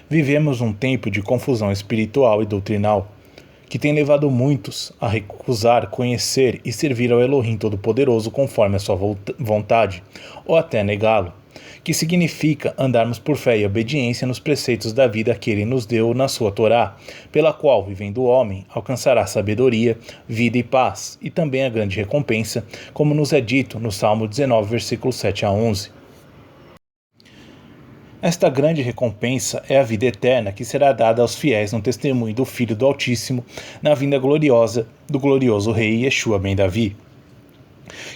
Vivemos um tempo de confusão espiritual e doutrinal, que tem levado muitos a recusar conhecer e servir ao Elohim Todo-Poderoso conforme a sua vontade, ou até negá-lo, que significa andarmos por fé e obediência nos preceitos da vida que ele nos deu na sua Torá, pela qual, vivendo o homem, alcançará sabedoria, vida e paz, e também a grande recompensa, como nos é dito no Salmo 19, versículos 7 a 11. Esta grande recompensa é a vida eterna que será dada aos fiéis no testemunho do Filho do Altíssimo, na vinda gloriosa do glorioso Rei Yeshua ben Davi.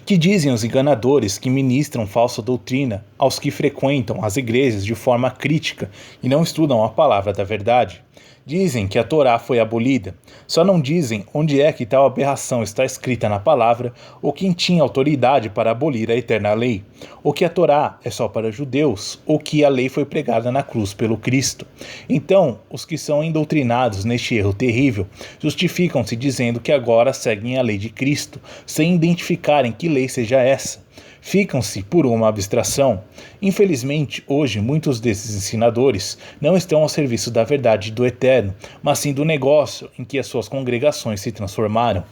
Que dizem os enganadores que ministram falsa doutrina aos que frequentam as igrejas de forma crítica e não estudam a palavra da verdade. Dizem que a Torá foi abolida, só não dizem onde é que tal aberração está escrita na palavra ou quem tinha autoridade para abolir a eterna lei, ou que a Torá é só para judeus, ou que a lei foi pregada na cruz pelo Cristo. Então, os que são endoutrinados neste erro terrível justificam-se dizendo que agora seguem a lei de Cristo, sem identificarem que lei seja essa. Ficam-se por uma abstração. Infelizmente, hoje, muitos desses ensinadores não estão ao serviço da verdade do Eterno, mas sim do negócio em que as suas congregações se transformaram.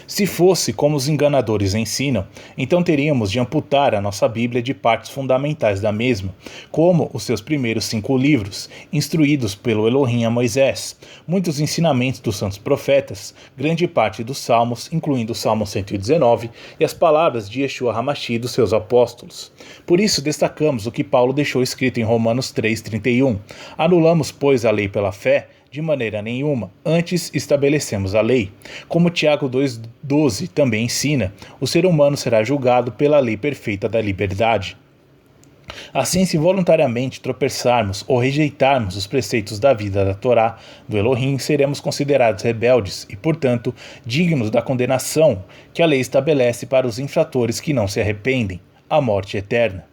Se fosse como os enganadores ensinam, então teríamos de amputar a nossa Bíblia de partes fundamentais da mesma, como os seus primeiros 5 livros, instruídos pelo Elohim a Moisés, muitos ensinamentos dos santos profetas, grande parte dos salmos, incluindo o Salmo 119, e as palavras de Yeshua Hamashi e dos seus apóstolos. Por isso destacamos o que Paulo deixou escrito em Romanos 3,31. Anulamos, pois, a lei pela fé? De maneira nenhuma, antes estabelecemos a lei. Como Tiago 2,12 também ensina, o ser humano será julgado pela lei perfeita da liberdade. Assim, se voluntariamente tropeçarmos ou rejeitarmos os preceitos da vida da Torá, do Elohim, seremos considerados rebeldes e, portanto, dignos da condenação que a lei estabelece para os infratores que não se arrependem, a morte eterna.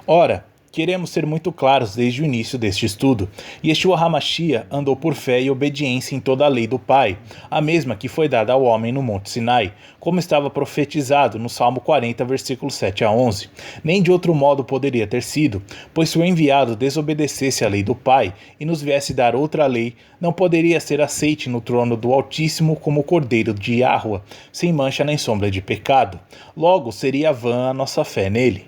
Ora, queremos ser muito claros desde o início deste estudo. Yeshua HaMashiach andou por fé e obediência em toda a lei do Pai, a mesma que foi dada ao homem no Monte Sinai, como estava profetizado no Salmo 40, versículos 7 a 11. Nem de outro modo poderia ter sido, pois se o enviado desobedecesse à lei do Pai e nos viesse dar outra lei, não poderia ser aceite no trono do Altíssimo como o Cordeiro de Yahuwah, sem mancha nem sombra de pecado. Logo, seria vã a nossa fé nele.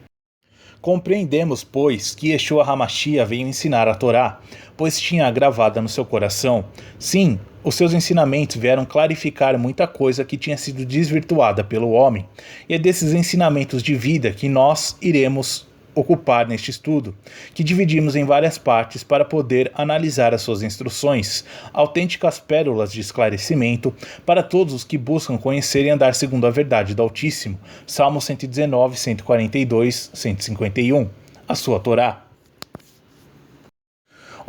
Compreendemos, pois, que Yeshua HaMashiach veio ensinar a Torá, pois tinha gravada no seu coração. Sim, os seus ensinamentos vieram clarificar muita coisa que tinha sido desvirtuada pelo homem. E é desses ensinamentos de vida que nós iremos ocupar neste estudo, que dividimos em várias partes para poder analisar as suas instruções, autênticas pérolas de esclarecimento para todos os que buscam conhecer e andar segundo a verdade do Altíssimo. Salmo 119, 142, 151, a sua Torá.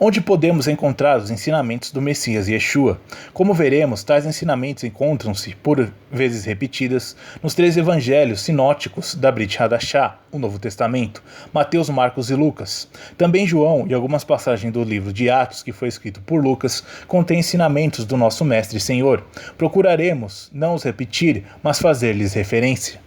Onde podemos encontrar os ensinamentos do Messias Yeshua. Como veremos, tais ensinamentos encontram-se, por vezes repetidas, nos 3 evangelhos sinóticos da Brit Hadashah, o Novo Testamento, Mateus, Marcos e Lucas. Também João e algumas passagens do livro de Atos, que foi escrito por Lucas, contêm ensinamentos do nosso Mestre e Senhor. Procuraremos não os repetir, mas fazer-lhes referência.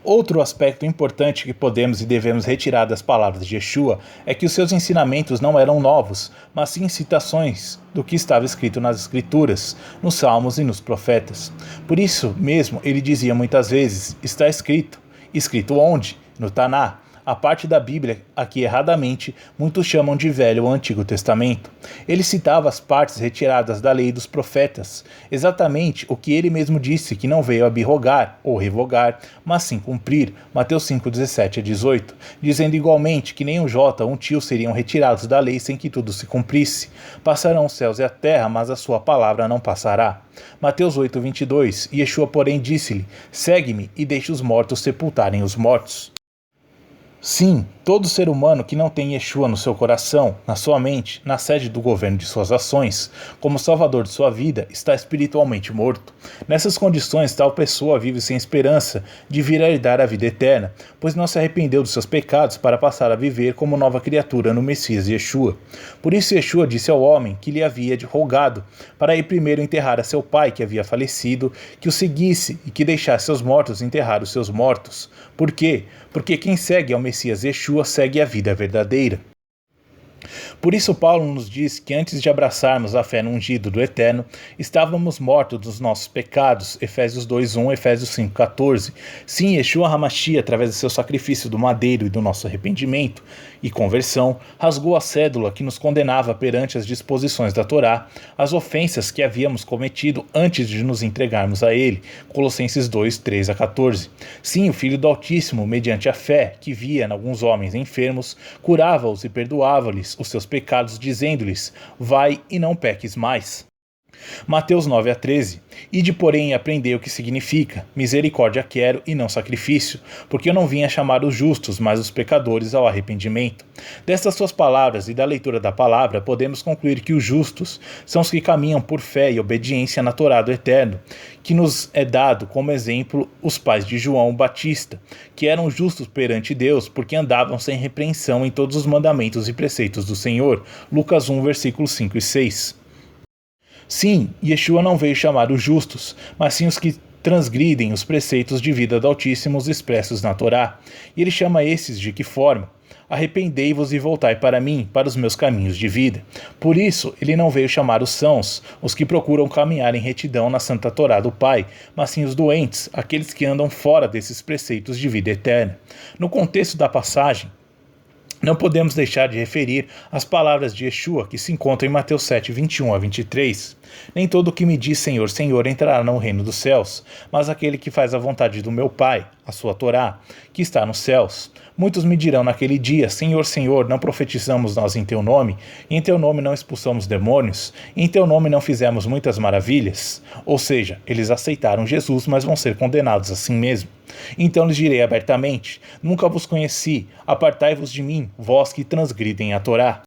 Outro aspecto importante que podemos e devemos retirar das palavras de Yeshua é que os seus ensinamentos não eram novos, mas sim citações do que estava escrito nas Escrituras, nos Salmos e nos Profetas. Por isso mesmo, ele dizia muitas vezes, está escrito. Escrito onde? No Taná. A parte da Bíblia a que erradamente muitos chamam de Velho ou Antigo Testamento. Ele citava as partes retiradas da lei e dos profetas, exatamente o que ele mesmo disse que não veio abrogar ou revogar, mas sim cumprir, Mateus 5, 17 a 18, dizendo igualmente que nem um jota ou um tio seriam retirados da lei sem que tudo se cumprisse. Passarão os céus e a terra, mas a sua palavra não passará. Mateus 8, 22, Yeshua porém disse-lhe, segue-me e deixe os mortos sepultarem os mortos. Sim, todo ser humano que não tem Yeshua no seu coração, na sua mente, na sede do governo de suas ações, como salvador de sua vida, está espiritualmente morto. Nessas condições, tal pessoa vive sem esperança de vir a herdar a vida eterna, pois não se arrependeu dos seus pecados para passar a viver como nova criatura no Messias Yeshua. Por isso Yeshua disse ao homem que lhe havia rogado para ir primeiro enterrar a seu pai que havia falecido, que o seguisse e que deixasse seus mortos enterrar os seus mortos. Por quê? Porque quem segue ao Messias Yeshua segue a vida verdadeira. Por isso Paulo nos diz que antes de abraçarmos a fé no ungido do Eterno, estávamos mortos dos nossos pecados, Efésios 2:1, Efésios 5:14. Sim, Yeshua HaMashiach, através do seu sacrifício do madeiro e do nosso arrependimento e conversão, rasgou a cédula que nos condenava perante as disposições da Torá, as ofensas que havíamos cometido antes de nos entregarmos a ele, Colossenses 2:3-14. Sim, o Filho do Altíssimo, mediante a fé que via em alguns homens enfermos, curava-os e perdoava-lhes os seus pecados, dizendo-lhes: vai e não peques mais. Mateus 9:13. Ide, porém, e aprendei o que significa: misericórdia quero e não sacrifício, porque eu não vim a chamar os justos, mas os pecadores ao arrependimento. Destas suas palavras e da leitura da palavra, podemos concluir que os justos são os que caminham por fé e obediência na Torá do Eterno, que nos é dado como exemplo os pais de João Batista, que eram justos perante Deus, porque andavam sem repreensão em todos os mandamentos e preceitos do Senhor. Lucas 1, versículos 5 e 6. Sim, Yeshua não veio chamar os justos, mas sim os que transgridem os preceitos de vida do Altíssimo expressos na Torá. E ele chama esses de que forma? Arrependei-vos e voltai para mim, para os meus caminhos de vida. Por isso, ele não veio chamar os sãos, os que procuram caminhar em retidão na Santa Torá do Pai, mas sim os doentes, aqueles que andam fora desses preceitos de vida eterna. No contexto da passagem, não podemos deixar de referir as palavras de Yeshua que se encontram em Mateus 7, 21-23. Nem todo o que me diz Senhor, Senhor entrará no reino dos céus, mas aquele que faz a vontade do meu Pai, a sua Torá, que está nos céus. Muitos me dirão naquele dia: Senhor, Senhor, não profetizamos nós em teu nome? E em teu nome não expulsamos demônios? E em teu nome não fizemos muitas maravilhas? Ou seja, eles aceitaram Jesus, mas vão ser condenados assim mesmo. Então lhes direi abertamente: nunca vos conheci, apartai-vos de mim, vós que transgridem a Torá.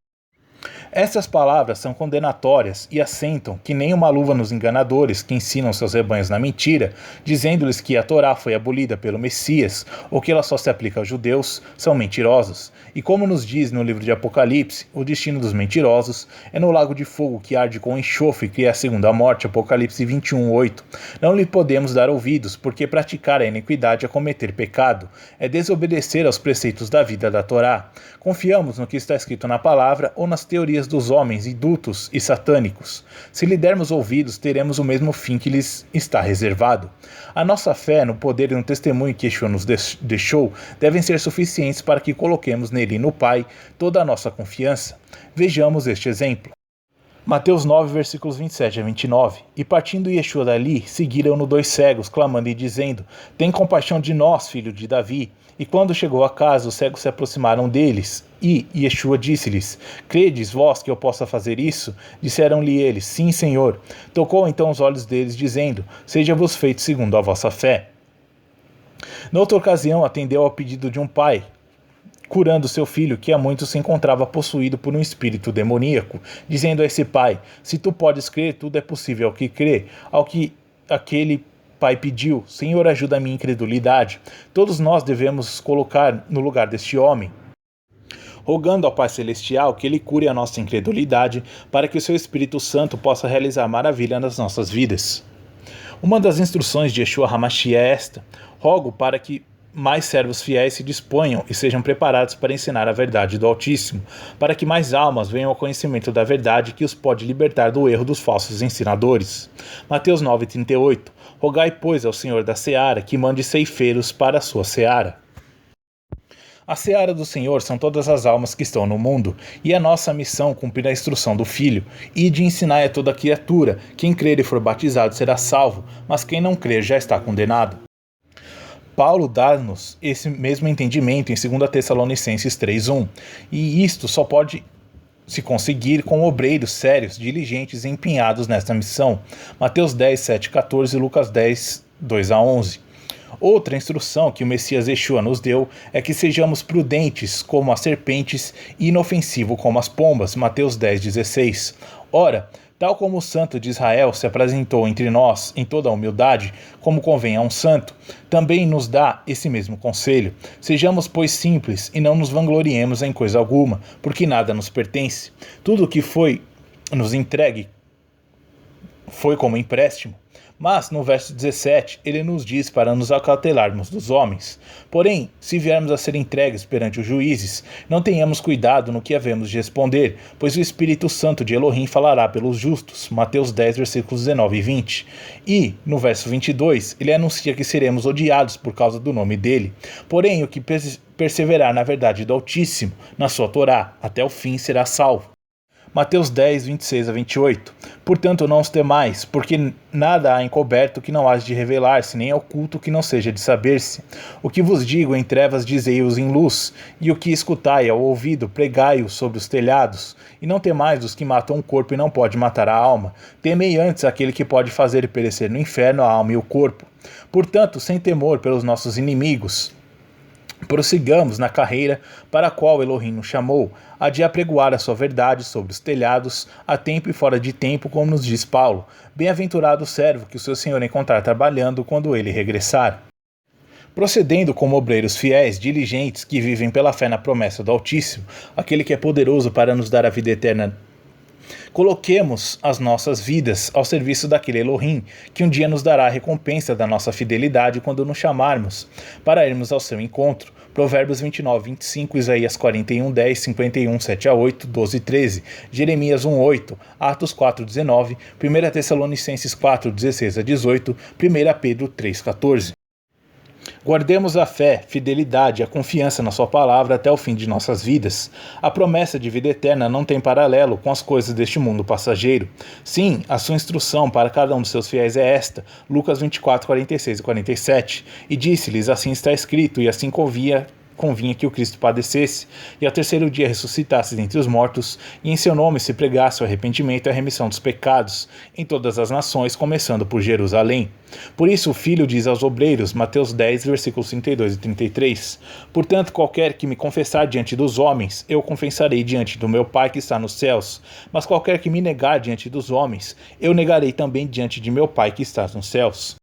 Essas palavras são condenatórias e assentam que nem uma luva nos enganadores que ensinam seus rebanhos na mentira, dizendo-lhes que a Torá foi abolida pelo Messias ou que ela só se aplica aos judeus, são mentirosos. E como nos diz no livro de Apocalipse, o destino dos mentirosos é no lago de fogo que arde com enxofre, que é a segunda morte, Apocalipse 21:8. Não lhe podemos dar ouvidos, porque praticar a iniquidade é cometer pecado, é desobedecer aos preceitos da vida da Torá. Confiamos no que está escrito na palavra ou nas teorias dos homens indutos e satânicos. Se lhe dermos ouvidos, teremos o mesmo fim que lhes está reservado. A nossa fé no poder e no testemunho que Yeshua nos deixou devem ser suficientes para que coloquemos nele e no Pai toda a nossa confiança. Vejamos este exemplo. Mateus 9, versículos 27-29. E partindo Yeshua dali, seguiram-no 2 cegos, clamando e dizendo: tem compaixão de nós, filho de Davi. E quando chegou a casa, os cegos se aproximaram deles. E Yeshua disse-lhes: credes vós que eu possa fazer isso? Disseram-lhe eles: sim, Senhor. Tocou então os olhos deles, dizendo: seja-vos feito segundo a vossa fé. Noutra ocasião, atendeu ao pedido de um pai, curando seu filho, que há muito se encontrava possuído por um espírito demoníaco, dizendo a esse pai: se tu podes crer, tudo é possível ao que crê. Ao que aquele pai pediu: Senhor, ajuda a minha incredulidade. Todos nós devemos colocar no lugar deste homem, rogando ao Pai Celestial que Ele cure a nossa incredulidade, para que o seu Espírito Santo possa realizar maravilha nas nossas vidas. Uma das instruções de Yeshua HaMashiach é esta: rogo para que mais servos fiéis se disponham e sejam preparados para ensinar a verdade do Altíssimo, para que mais almas venham ao conhecimento da verdade que os pode libertar do erro dos falsos ensinadores. Mateus 9:38. Rogai, pois, ao Senhor da Seara que mande ceifeiros para a sua seara. A seara do Senhor são todas as almas que estão no mundo, e é nossa missão cumprir a instrução do Filho, e de ensinar a toda criatura: quem crer e for batizado será salvo, mas quem não crer já está condenado. Paulo dá-nos esse mesmo entendimento em 2 Tessalonicenses 3:1, e isto só pode se conseguir com obreiros sérios, diligentes e empenhados nesta missão. Mateus 10, 7, 14 e Lucas 10, 2-11. Outra instrução que o Messias Yeshua nos deu é que sejamos prudentes como as serpentes e inofensivos como as pombas. Mateus 10, 16. Ora, tal como o santo de Israel se apresentou entre nós em toda a humildade, como convém a um santo, também nos dá esse mesmo conselho. Sejamos, pois, simples e não nos vangloriemos em coisa alguma, porque nada nos pertence. Tudo o que foi nos entregue foi como empréstimo, Mas, no verso 17, ele nos diz para nos acautelarmos dos homens. Porém, se viermos a ser entregues perante os juízes, não tenhamos cuidado no que havemos de responder, pois o Espírito Santo de Elohim falará pelos justos. Mateus 10, versículos 19 e 20. E, no verso 22, ele anuncia que seremos odiados por causa do nome dele. Porém, o que perseverar na verdade do Altíssimo, na sua Torá, até o fim será salvo. Mateus 10, 26 a 28. Portanto, não os temais, porque nada há encoberto que não haja de revelar-se, nem oculto que não seja de saber-se. O que vos digo em trevas, dizei-os em luz, e o que escutai ao ouvido, pregai-o sobre os telhados. E não temais os que matam o corpo e não pode matar a alma. Temei antes aquele que pode fazer perecer no inferno a alma e o corpo. Portanto, sem temor pelos nossos inimigos, prossigamos na carreira para a qual Elohim nos chamou, a de apregoar a sua verdade sobre os telhados, a tempo e fora de tempo, como nos diz Paulo. Bem-aventurado o servo que o seu senhor encontrar trabalhando quando ele regressar. Procedendo como obreiros fiéis, diligentes, que vivem pela fé na promessa do Altíssimo, aquele que é poderoso para nos dar a vida eterna, coloquemos as nossas vidas ao serviço daquele Elohim, que um dia nos dará a recompensa da nossa fidelidade quando nos chamarmos, para irmos ao seu encontro. Provérbios 29, 25, Isaías 41, 10, 51, 7 a 8, 12 e 13, Jeremias 1, 8, Atos 4, 19, 1 Tessalonicenses 4, 16 a 18, 1 Pedro 3, 14. Guardemos a fé, fidelidade e a confiança na sua palavra até o fim de nossas vidas. A promessa de vida eterna não tem paralelo com as coisas deste mundo passageiro. Sim, a sua instrução para cada um dos seus fiéis é esta, Lucas 24, 46 e 47. E disse-lhes, assim está escrito, e assim convinha que o Cristo padecesse, e ao terceiro dia ressuscitasse dentre os mortos, e em seu nome se pregasse o arrependimento e a remissão dos pecados, em todas as nações, começando por Jerusalém. Por isso o Filho diz aos obreiros, Mateus 10, versículos 32 e 33, portanto, qualquer que me confessar diante dos homens, eu confessarei diante do meu Pai que está nos céus, mas qualquer que me negar diante dos homens, eu negarei também diante de meu Pai que está nos céus.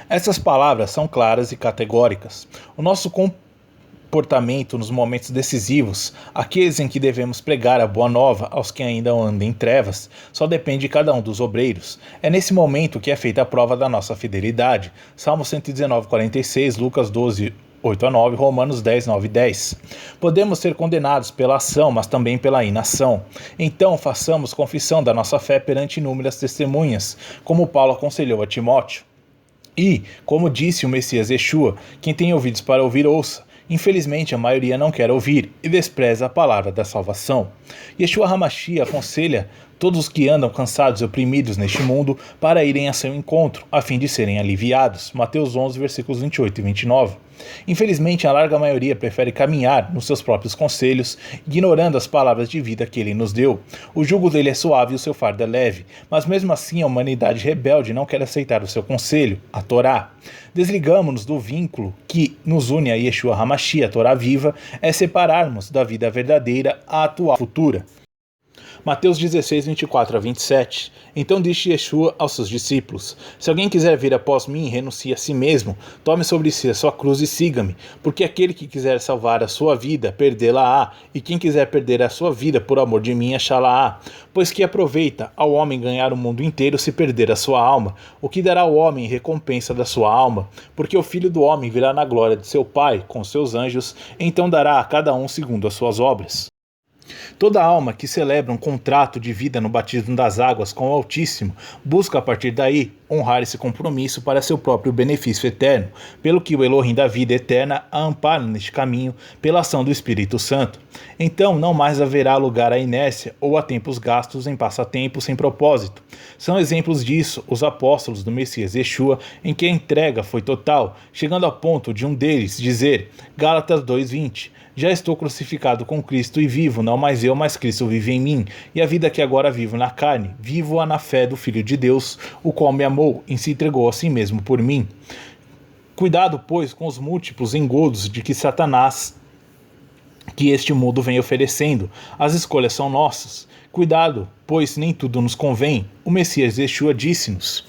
Essas palavras são claras e categóricas. O nosso comportamento nos momentos decisivos, aqueles em que devemos pregar a boa nova aos que ainda andam em trevas, só depende de cada um dos obreiros. É nesse momento que é feita a prova da nossa fidelidade. Salmo 119, 46, Lucas 12, 8 a 9, Romanos 10, 9 e 10. Podemos ser condenados pela ação, mas também pela inação. Então, façamos confissão da nossa fé perante inúmeras testemunhas, como Paulo aconselhou a Timóteo. E, como disse o Messias Yeshua, quem tem ouvidos para ouvir, ouça. Infelizmente, a maioria não quer ouvir e despreza a palavra da salvação. Yeshua HaMashiach aconselha todos os que andam cansados e oprimidos neste mundo para irem a seu encontro, a fim de serem aliviados. Mateus 11, versículos 28 e 29. Infelizmente, a larga maioria prefere caminhar nos seus próprios conselhos, ignorando as palavras de vida que ele nos deu. O jugo dele é suave e o seu fardo é leve, mas mesmo assim a humanidade rebelde não quer aceitar o seu conselho, a Torá. Desligamos-nos do vínculo que nos une a Yeshua HaMashiach, a Torá viva, é separarmos da vida verdadeira a atual futura. Mateus 16, 24 a 27. Então disse Yeshua aos seus discípulos, se alguém quiser vir após mim, renuncie a si mesmo, tome sobre si a sua cruz e siga-me, porque aquele que quiser salvar a sua vida, perdê-la-á, e quem quiser perder a sua vida por amor de mim, achá-la-á. Pois que aproveita ao homem ganhar o mundo inteiro se perder a sua alma, o que dará ao homem em recompensa da sua alma? Porque o Filho do Homem virá na glória de seu Pai, com seus anjos, então dará a cada um segundo as suas obras. Toda alma que celebra um contrato de vida no batismo das águas com o Altíssimo busca a partir daí honrar esse compromisso para seu próprio benefício eterno, pelo que o Elohim da vida eterna a ampara neste caminho pela ação do Espírito Santo. Então não mais haverá lugar à inércia ou a tempos gastos em passatempos sem propósito. São exemplos disso os apóstolos do Messias Yeshua, em que a entrega foi total, chegando ao ponto de um deles dizer, Gálatas 2:20, já estou crucificado com Cristo e vivo, não mais eu, mas Cristo vive em mim. E a vida que agora vivo na carne, vivo-a na fé do Filho de Deus, o qual me amou e se entregou a si mesmo por mim. Cuidado, pois, com os múltiplos engodos de que Satanás, que este mundo vem oferecendo. As escolhas são nossas. Cuidado, pois nem tudo nos convém. O Messias Yeshua disse-nos,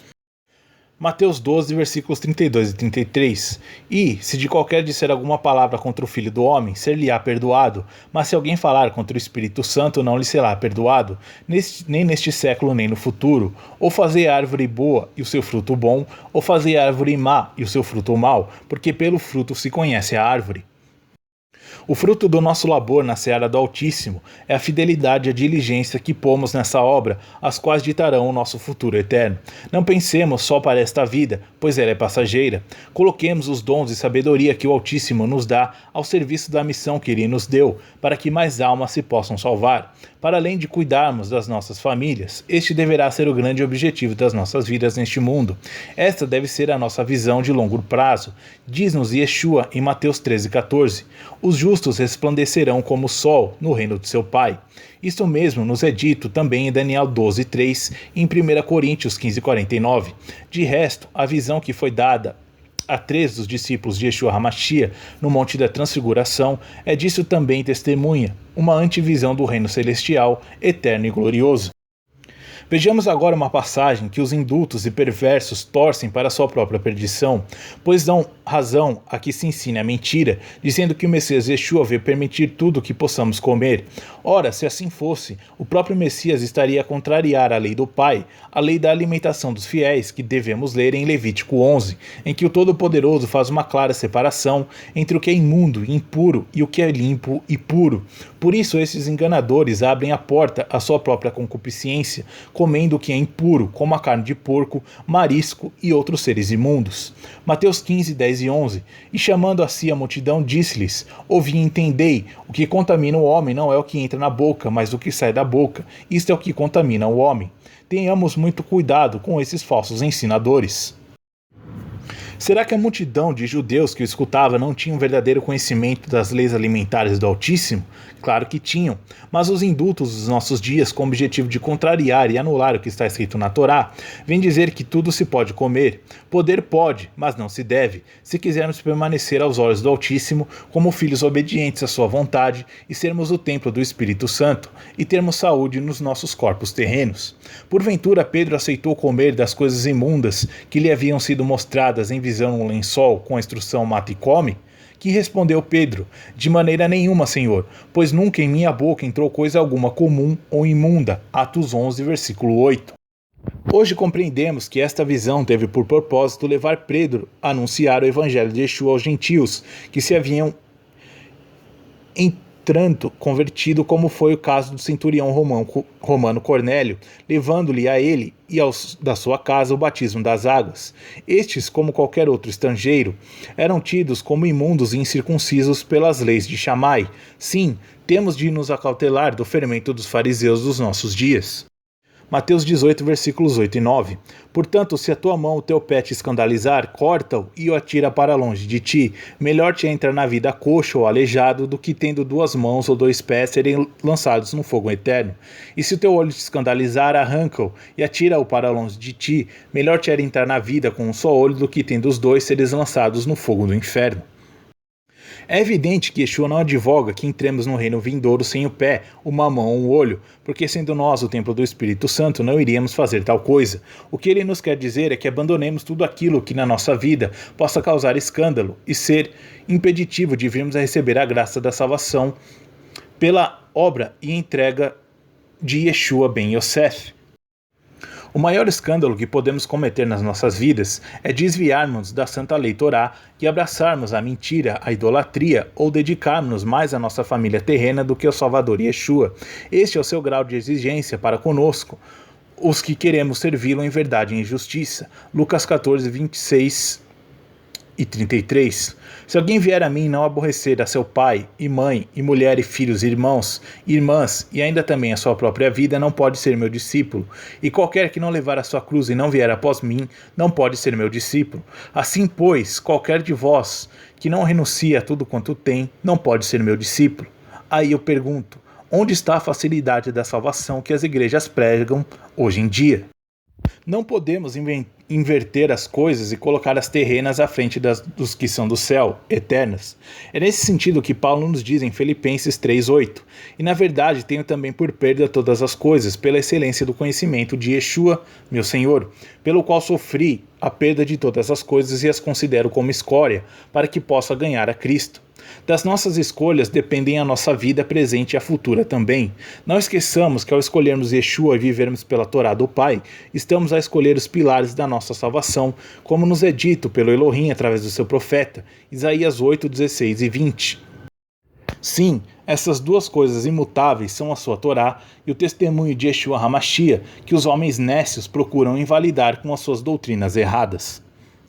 Mateus 12, versículos 32 e 33. E, se de qualquer disser alguma palavra contra o Filho do Homem, ser-lhe-á perdoado, mas se alguém falar contra o Espírito Santo, não lhe será perdoado, nem neste século, nem no futuro. Ou fazei a árvore boa e o seu fruto bom, ou fazei a árvore má e o seu fruto mau, porque pelo fruto se conhece a árvore. O fruto do nosso labor na seara do Altíssimo é a fidelidade e a diligência que pomos nessa obra, as quais ditarão o nosso futuro eterno. Não pensemos só para esta vida, pois ela é passageira. Coloquemos os dons e sabedoria que o Altíssimo nos dá ao serviço da missão que Ele nos deu, para que mais almas se possam salvar. Para além de cuidarmos das nossas famílias, este deverá ser o grande objetivo das nossas vidas neste mundo. Esta deve ser a nossa visão de longo prazo. Diz-nos Yeshua em Mateus 13,14. Os justos resplandecerão como o sol no reino de seu Pai. Isto mesmo nos é dito também em Daniel 12,3 e em 1 Coríntios 15,49. De resto, a visão que foi dada a 3 dos discípulos de Yeshua HaMashiach no Monte da Transfiguração é disso também testemunha, uma antevisão do reino celestial, eterno e glorioso. Vejamos agora uma passagem que os indultos e perversos torcem para sua própria perdição, pois dão razão a que se ensine a mentira, dizendo que o Messias Yeshua veio permitir tudo o que possamos comer. Ora, se assim fosse, o próprio Messias estaria a contrariar a lei do Pai, a lei da alimentação dos fiéis, que devemos ler em Levítico 11, em que o Todo-Poderoso faz uma clara separação entre o que é imundo e impuro e o que é limpo e puro. Por isso, esses enganadores abrem a porta à sua própria concupiscência, comendo o que é impuro, como a carne de porco, marisco e outros seres imundos. Mateus 15, 10 e 11. E chamando a si a multidão, disse-lhes: ouvi e entendei, o que contamina o homem não é o que entra na boca, mas o que sai da boca. Isto é o que contamina o homem. Tenhamos muito cuidado com esses falsos ensinadores. Será que a multidão de judeus que o escutava não tinha um verdadeiro conhecimento das leis alimentares do Altíssimo? Claro que tinham, mas os indultos dos nossos dias, com o objetivo de contrariar e anular o que está escrito na Torá, vêm dizer que tudo se pode comer. Poder pode, mas não se deve, se quisermos permanecer aos olhos do Altíssimo como filhos obedientes à sua vontade e sermos o templo do Espírito Santo, e termos saúde nos nossos corpos terrenos. Porventura Pedro aceitou comer das coisas imundas que lhe haviam sido mostradas em visão no lençol com a instrução mata e come? Que respondeu Pedro: de maneira nenhuma, Senhor, pois nunca em minha boca entrou coisa alguma comum ou imunda. Atos 11, versículo 8. Hoje compreendemos que esta visão teve por propósito levar Pedro a anunciar o evangelho de Yeshua aos gentios, que se haviam entrando convertido, como foi o caso do centurião romano Cornélio, levando-lhe a ele e aos da sua casa o batismo das águas. Estes, como qualquer outro estrangeiro, eram tidos como imundos e incircuncisos pelas leis de Shammai. Sim, temos de nos acautelar do fermento dos fariseus dos nossos dias. Mateus 18, versículos 8 e 9. Portanto, se a tua mão o teu pé te escandalizar, corta-o e o atira para longe de ti. Melhor te é entrar na vida coxo ou aleijado do que tendo 2 mãos ou 2 pés serem lançados no fogo eterno. E se o teu olho te escandalizar, arranca-o e atira-o para longe de ti. Melhor te é entrar na vida com um só olho do que tendo os 2 seres lançados no fogo do inferno. É evidente que Yeshua não advoga que entremos no reino vindouro sem o pé, uma mão ou um olho, porque sendo nós o templo do Espírito Santo, não iríamos fazer tal coisa. O que ele nos quer dizer é que abandonemos tudo aquilo que na nossa vida possa causar escândalo e ser impeditivo de virmos a receber a graça da salvação pela obra e entrega de Yeshua ben Yosef. O maior escândalo que podemos cometer nas nossas vidas é desviarmos da santa lei Torá e abraçarmos a mentira, a idolatria ou dedicarmos mais à nossa família terrena do que ao Salvador Yeshua. Este é o seu grau de exigência para conosco, os que queremos servi-lo em verdade e em justiça. Lucas 14, 26 e 33. Se alguém vier a mim e não aborrecer a seu pai e mãe e mulher e filhos, irmãos e irmãs e ainda também a sua própria vida, não pode ser meu discípulo. E qualquer que não levar a sua cruz e não vier após mim, não pode ser meu discípulo. Assim, pois, qualquer de vós que não renuncia a tudo quanto tem, não pode ser meu discípulo. Aí eu pergunto, onde está a facilidade da salvação que as igrejas pregam hoje em dia? Não podemos inverter as coisas e colocar as terrenas à frente dos que são do céu, eternas. É nesse sentido que Paulo nos diz em Filipenses 3:8: E na verdade tenho também por perda todas as coisas, pela excelência do conhecimento de Yeshua, meu Senhor, pelo qual sofri a perda de todas as coisas e as considero como escória, para que possa ganhar a Cristo. Das nossas escolhas dependem a nossa vida presente e a futura também. Não esqueçamos que ao escolhermos Yeshua e vivermos pela Torá do Pai, estamos a escolher os pilares da nossa salvação, como nos é dito pelo Elohim através do seu profeta, Isaías 8:16 e 20. Sim, essas duas coisas imutáveis são a sua Torá e o testemunho de Yeshua HaMashiach, que os homens nécios procuram invalidar com as suas doutrinas erradas.